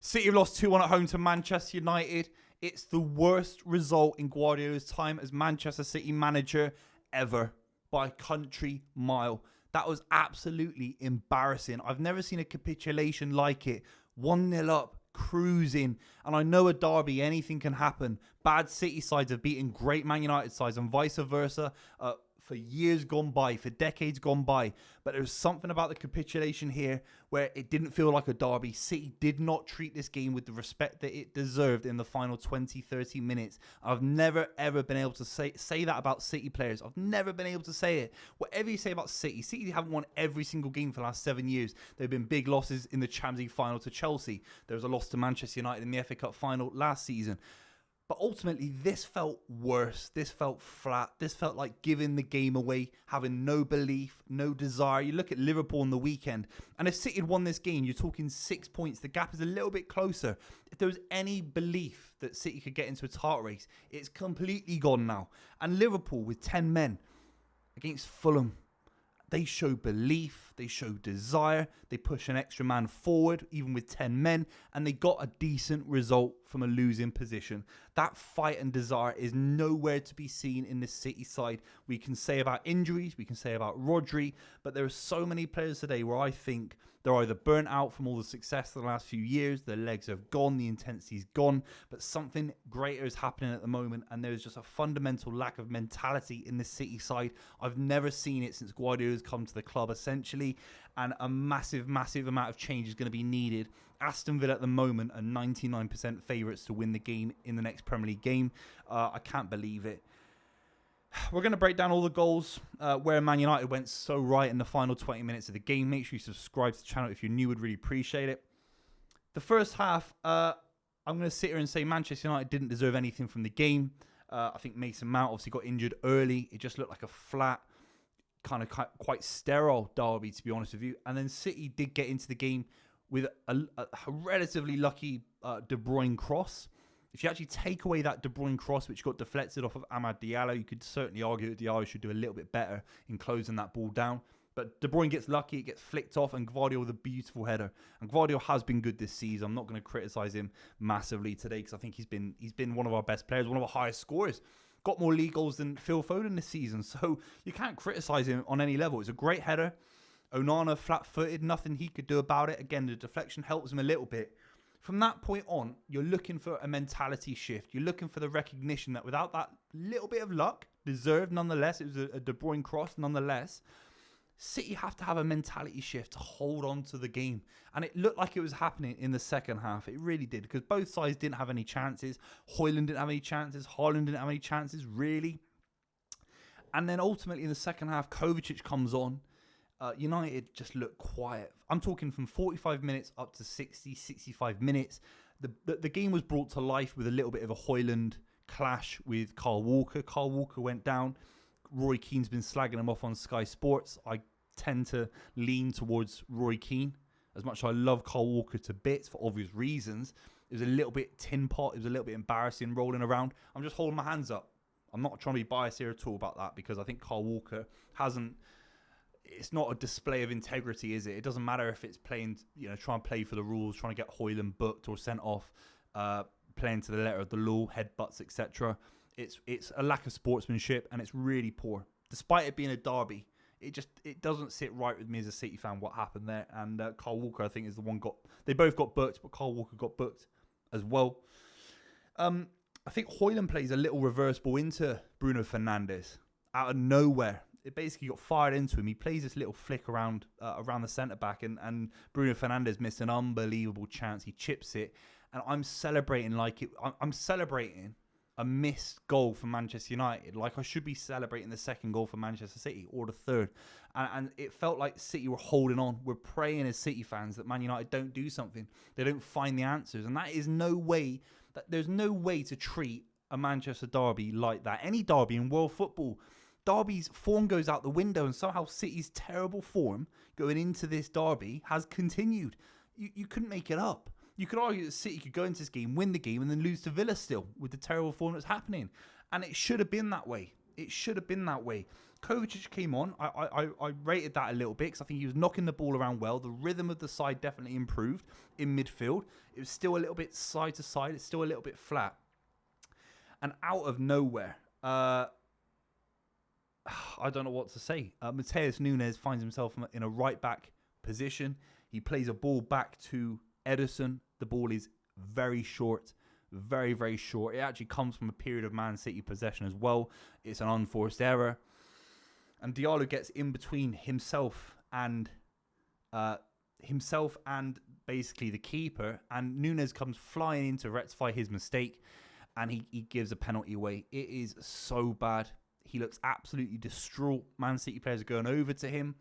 City have lost 2-1 at home to Manchester United. It's the worst result in Guardiola's time as Manchester City manager ever by a country mile. That was absolutely embarrassing. I've never seen a capitulation like it. 1-0 up, cruising. And I know a derby, anything can happen. Bad City sides have beaten great Man United sides and vice versa. For years gone by, for decades gone by. But there's something about the capitulation here where it didn't feel like a derby. City did not treat this game with the respect that it deserved in the final 20, 30 minutes. I've never, ever been able to say that about City players. I've never been able to say it. Whatever you say about City, City haven't won every single game for the last 7 years. There have been big losses in the Champions League final to Chelsea. There was a loss to Manchester United in the FA Cup final last season. But ultimately, this felt worse. This felt flat. This felt like giving the game away, having no belief, no desire. You look at Liverpool on the weekend, and if City had won this game, you're talking 6 points. The gap is a little bit closer. If there was any belief that City could get into a title race, it's completely gone now. And Liverpool with 10 men against Fulham, they show belief, they show desire, they push an extra man forward, even with 10 men, and they got a decent result from a losing position. That fight and desire is nowhere to be seen in the City side. We can say about injuries, we can say about Rodri, but there are so many players today where I think they're either burnt out from all the success of the last few years, their legs have gone, the intensity's gone, but something greater is happening at the moment, and there's just a fundamental lack of mentality in the City side. I've never seen it since Guardiola's come to the club, essentially, and a massive, massive amount of change is going to be needed. Aston Villa at the moment are 99% favourites to win the game in the next Premier League game. I can't believe it. We're going to break down all the goals where Man United went so right in the final 20 minutes of the game. Make sure you subscribe to the channel if you're new. Would really appreciate it. The first half, I'm going to sit here and say Manchester United didn't deserve anything from the game. I think Mason Mount obviously got injured early. It just looked like a flat, kind of quite sterile derby, to be honest with you. And then City did get into the game with a relatively lucky De Bruyne cross. If you actually take away that De Bruyne cross, which got deflected off of Amad Diallo, you could certainly argue that Diallo should do a little bit better in closing that ball down. But De Bruyne gets lucky, it gets flicked off, and Gvardiol with a beautiful header. And Gvardiol has been good this season. I'm not going to criticise him massively today because I think he's been one of our best players, one of our highest scorers. Got more league goals than Phil Foden this season, so you can't criticise him on any level. It's a great header. Onana flat-footed, nothing he could do about it. Again, the deflection helps him a little bit. From that point on, you're looking for a mentality shift. You're looking for the recognition that without that little bit of luck, deserved nonetheless, it was a De Bruyne cross nonetheless, City have to have a mentality shift to hold on to the game. And it looked like it was happening in the second half. It really did, because both sides didn't have any chances. Højlund didn't have any chances. Haaland didn't have any chances, really. And then ultimately in the second half, Kovacic comes on. United just looked quiet. I'm talking from 45 minutes up to 60, 65 minutes. The game was brought to life with a little bit of a Højlund clash with Kyle Walker. Kyle Walker went down. Roy Keane's been slagging him off on Sky Sports. I tend to lean towards Roy Keane. As much as I love Kyle Walker to bits for obvious reasons, it was a little bit tin pot. It was a little bit embarrassing rolling around. I'm just holding my hands up. I'm not trying to be biased here at all about that, because I think Kyle Walker hasn't... It's not a display of integrity, is it? It doesn't matter if it's playing, trying to play for the rules, trying to get Højlund booked or sent off, playing to the letter of the law, headbutts, etc. It's a lack of sportsmanship, and it's really poor. Despite it being a derby, it doesn't sit right with me as a City fan what happened there. And Kyle Walker, I think, is the one they both got booked, but Kyle Walker got booked as well. I think Højlund plays a little reverse ball into Bruno Fernandes out of nowhere. It basically got fired into him. He plays this little flick around the centre-back, and Bruno Fernandes missed an unbelievable chance. He chips it, and I'm celebrating like it. I'm celebrating a missed goal for Manchester United, like I should be celebrating the second goal for Manchester City, or the third. And it felt like City were holding on. We're praying as City fans that Man United don't do something. They don't find the answers, and that is no way. There's no way to treat a Manchester derby like that. Any derby in world football. Derby's form goes out the window, and somehow City's terrible form going into this derby has continued. You couldn't make it up. You could argue that City could go into this game, win the game, and then lose to Villa still with the terrible form that's happening. And it should have been that way. It should have been that way. Kovacic came on. I rated that a little bit because I think he was knocking the ball around well. The rhythm of the side definitely improved in midfield. It was still a little bit side to side. It's still a little bit flat. And out of nowhere, I don't know what to say. Mateus Nunes finds himself in a right back position. He plays a ball back to Ederson. The ball is very short. Very, very short. It actually comes from a period of Man City possession as well. It's an unforced error. And Diallo gets in between himself and basically the keeper. And Nunes comes flying in to rectify his mistake. And he gives a penalty away. It is so bad. He looks absolutely distraught. Man City players are going over to him.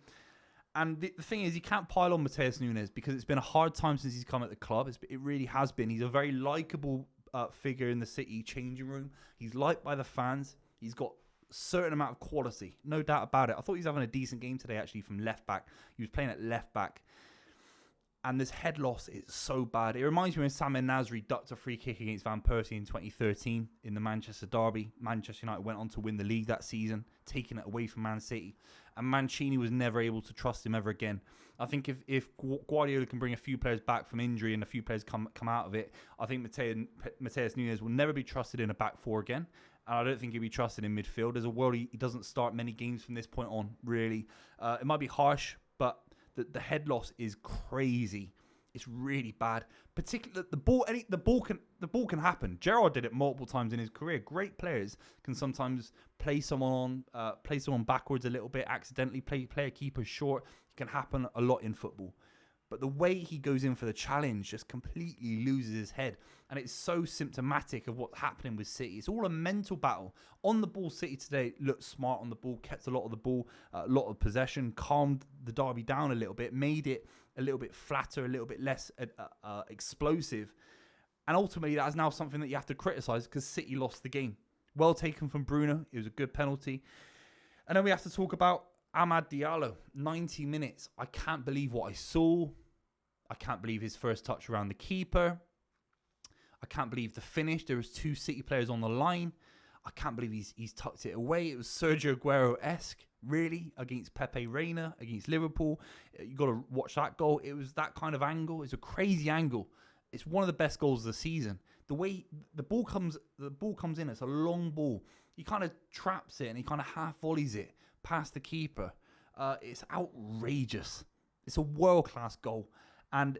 And the thing is, you can't pile on Mateus Nunes because it's been a hard time since he's come at the club. It really has been. He's a very likeable figure in the City changing room. He's liked by the fans. He's got a certain amount of quality, no doubt about it. I thought he was having a decent game today, actually, from left back. He was playing at left back. And this head loss is so bad. It reminds me when Samir Nasri ducked a free kick against Van Persie in 2013 in the Manchester derby. Manchester United went on to win the league that season, taking it away from Man City. And Mancini was never able to trust him ever again. I think if Guardiola can bring a few players back from injury and a few players come out of it, I think Mateus Nunes will never be trusted in a back four again. And I don't think he'll be trusted in midfield. There's a world he doesn't start many games from this point on, really. It might be harsh, but the head loss is crazy. It's really bad. Particularly the ball can happen. Gerrard did it multiple times in his career. Great players can sometimes play someone backwards a little bit, accidentally play a keeper short. It can happen a lot in football. But the way he goes in for the challenge just completely loses his head. And it's so symptomatic of what's happening with City. It's all a mental battle. On the ball, City today looked smart on the ball, kept a lot of the ball, a lot of possession, calmed the derby down a little bit, made it a little bit flatter, a little bit less explosive. And ultimately, that is now something that you have to criticise because City lost the game. Well taken from Bruno. It was a good penalty. And then we have to talk about Amad Diallo, 90 minutes. I can't believe what I saw. I can't believe his first touch around the keeper. I can't believe the finish. There was 2 City players on the line. I can't believe he's tucked it away. It was Sergio Aguero-esque, really, against Pepe Reina, against Liverpool. You got to watch that goal. It was that kind of angle. It's a crazy angle. It's one of the best goals of the season. The way the ball comes in, it's a long ball. He kind of traps it and he kind of half volleys it past the keeper. It's outrageous. It's a world-class goal. And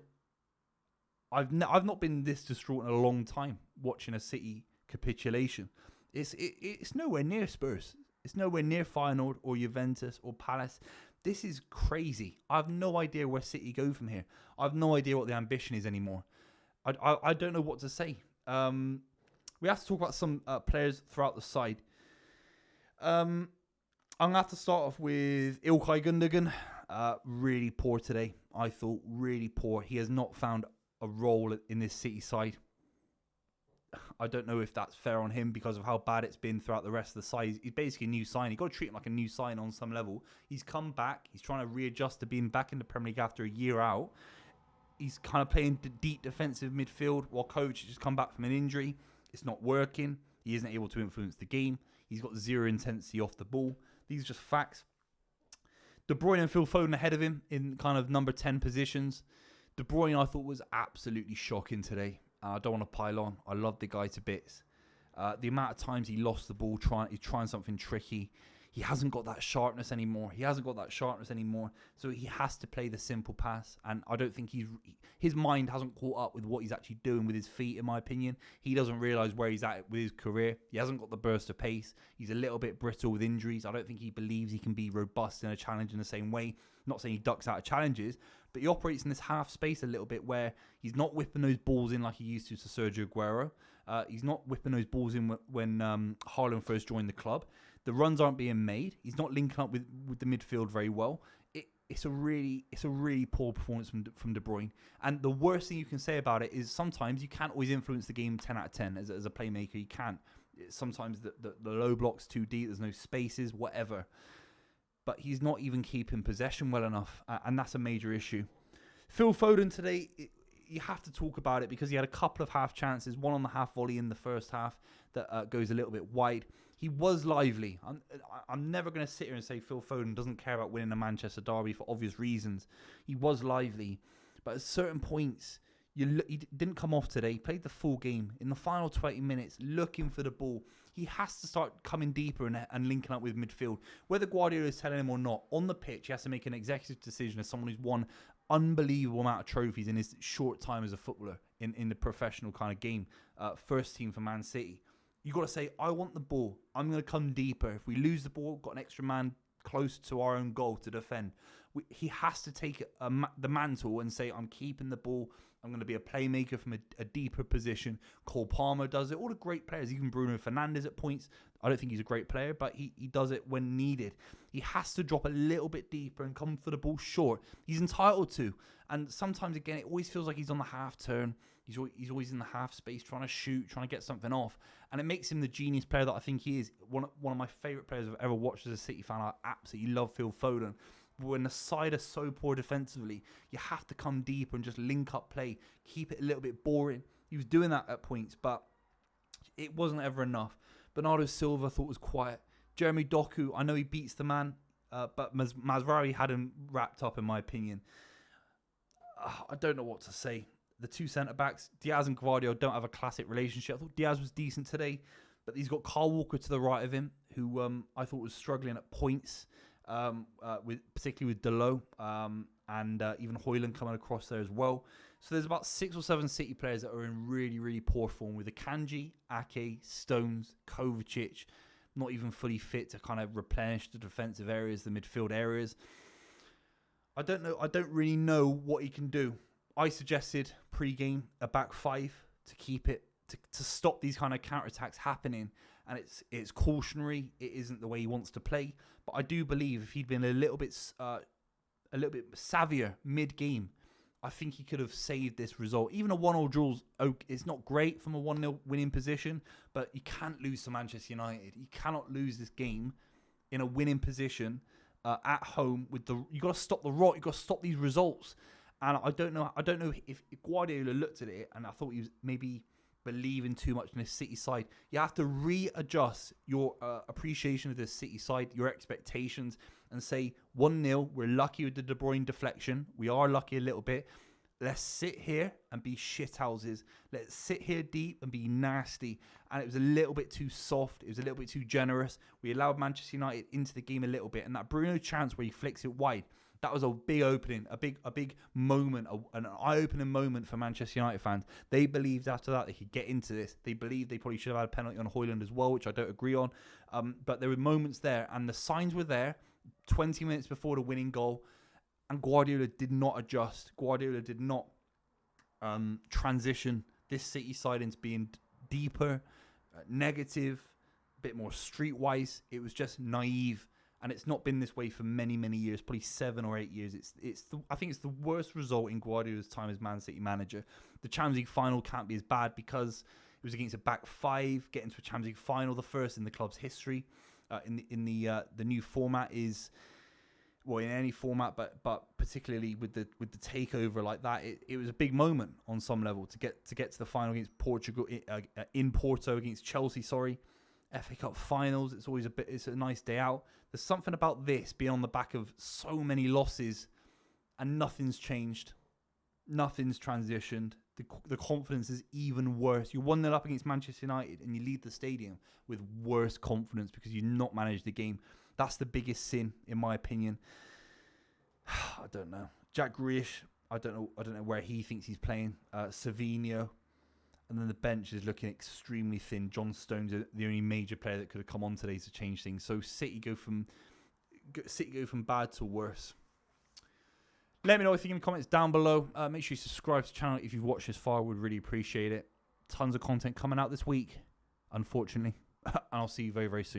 I've not been this distraught in a long time watching a City capitulation. It's nowhere near Spurs. It's nowhere near Feyenoord or Juventus or Palace. This is crazy. I have no idea where City go from here. I have no idea what the ambition is anymore. I don't know what to say. We have to talk about some players throughout the side. I'm going to have to start off with İlkay Gundogan. Really poor today, I thought. Really poor. He has not found a role in this City side. I don't know if that's fair on him because of how bad it's been throughout the rest of the side. He's basically a new sign. You've got to treat him like a new sign on some level. He's come back. He's trying to readjust to being back in the Premier League after a year out. He's kind of playing deep defensive midfield while Kovacic has come back from an injury. It's not working. He isn't able to influence the game. He's got zero intensity off the ball. These are just facts. De Bruyne and Phil Foden ahead of him in kind of number 10 positions. De Bruyne, I thought, was absolutely shocking today. I don't want to pile on. I love the guy to bits. The amount of times he lost the ball he's trying something tricky. He hasn't got that sharpness anymore. So he has to play the simple pass. And I don't think his mind hasn't caught up with what he's actually doing with his feet, in my opinion. He doesn't realise where he's at with his career. He hasn't got the burst of pace. He's a little bit brittle with injuries. I don't think he believes he can be robust in a challenge in the same way. Not saying he ducks out of challenges, but he operates in this half space a little bit where he's not whipping those balls in like he used to Sergio Aguero. He's not whipping those balls in when Haaland first joined the club. The runs aren't being made. He's not linking up with the midfield very well. It's a really poor performance from De Bruyne. And the worst thing you can say about it is sometimes you can't always influence the game 10 out of 10 as a playmaker. You can't. Sometimes the low block's too deep. There's no spaces, whatever. But he's not even keeping possession well enough. And that's a major issue. Phil Foden today, you have to talk about it because he had a couple of half chances. One on the half volley in the first half that goes a little bit wide. He was lively. I'm never going to sit here and say Phil Foden doesn't care about winning a Manchester derby for obvious reasons. He was lively. But at certain points, he didn't come off today. He played the full game. In the final 20 minutes, looking for the ball. He has to start coming deeper and linking up with midfield. Whether Guardiola is telling him or not, on the pitch, he has to make an executive decision as someone who's won unbelievable amount of trophies in his short time as a footballer in the professional kind of game. First team for Man City. You got to say, I want the ball. I'm going to come deeper. If we lose the ball, got an extra man close to our own goal to defend. He has to take the mantle and say, I'm keeping the ball. I'm going to be a playmaker from a deeper position. Cole Palmer does it. All the great players, even Bruno Fernandes at points. I don't think he's a great player, but he does it when needed. He has to drop a little bit deeper and come for the ball short. He's entitled to. And sometimes, again, it always feels like he's on the half turn. He's always in the half space trying to shoot, trying to get something off. And it makes him the genius player that I think he is. One of my favourite players I've ever watched as a City fan. I absolutely love Phil Foden. When the side are so poor defensively, you have to come deeper and just link up play, keep it a little bit boring. He was doing that at points, but it wasn't ever enough. Bernardo Silva I thought was quiet. Jeremy Doku, I know he beats the man, but Mazraoui had him wrapped up in my opinion. I don't know what to say. The two centre-backs, Diaz and Gvardio, don't have a classic relationship. I thought Diaz was decent today, but he's got Kyle Walker to the right of him, who I thought was struggling at points. Particularly with Diallo and even Højlund coming across there as well. So there's about 6 or 7 City players that are in really, really poor form with Akanji, Ake, Stones, Kovacic, not even fully fit to kind of replenish the defensive areas, the midfield areas. I don't know. I don't really know what he can do. I suggested pre-game a back 5 to keep it, to stop these kind of counter-attacks happening. And it's cautionary. It isn't the way he wants to play. But I do believe if he'd been a little bit savvier mid-game, I think he could have saved this result. Even a 1-1 draw, it's not great from a 1-0 winning position, but you can't lose to Manchester United. You cannot lose this game in a winning position at home. You got to stop the rot. You got to stop these results. And I don't know if Guardiola looked at it and I thought he was maybe believing too much in the City side. You have to readjust your appreciation of the City side, your expectations, and say 1-0. We're lucky with the De Bruyne deflection. We are lucky a little bit. Let's sit here and be shithouses. Let's sit here deep and be nasty. And it was a little bit too soft. It was a little bit too generous. We allowed Manchester United into the game a little bit. And that Bruno chance where he flicks it wide, that was a big opening, a big moment, an eye-opening moment for Manchester United fans. They believed after that they could get into this. They believed they probably should have had a penalty on Højlund as well, which I don't agree on. But there were moments there, and the signs were there 20 minutes before the winning goal, and Guardiola did not adjust. Guardiola did not transition this City side into being deeper, negative, a bit more streetwise. It was just naive. And it's not been this way for many, many years, probably 7 or 8 years. I think it's the worst result in Guardiola's time as Man City manager. The Champions League final can't be as bad because it was against a back 5, getting to a Champions League final, the first in the club's history. In the new format is, well, in any format, but particularly with the takeover like that, it was a big moment on some level to get to the final against Portugal in Porto against Chelsea. FA Cup finals, it's a nice day out. There's something about this being on the back of so many losses and nothing's changed. Nothing's transitioned. The confidence is even worse. You're 1-0 up against Manchester United and you leave the stadium with worse confidence because you've not managed the game. That's the biggest sin, in my opinion. I don't know. Jack Grealish, I don't know where he thinks he's playing. Savinho. And then the bench is looking extremely thin. John Stones is the only major player that could have come on today to change things. So City go from bad to worse. Let me know what you think in the comments down below. Make sure you subscribe to the channel if you've watched this far. Would really appreciate it. Tons of content coming out this week, unfortunately. And I'll see you very, very soon.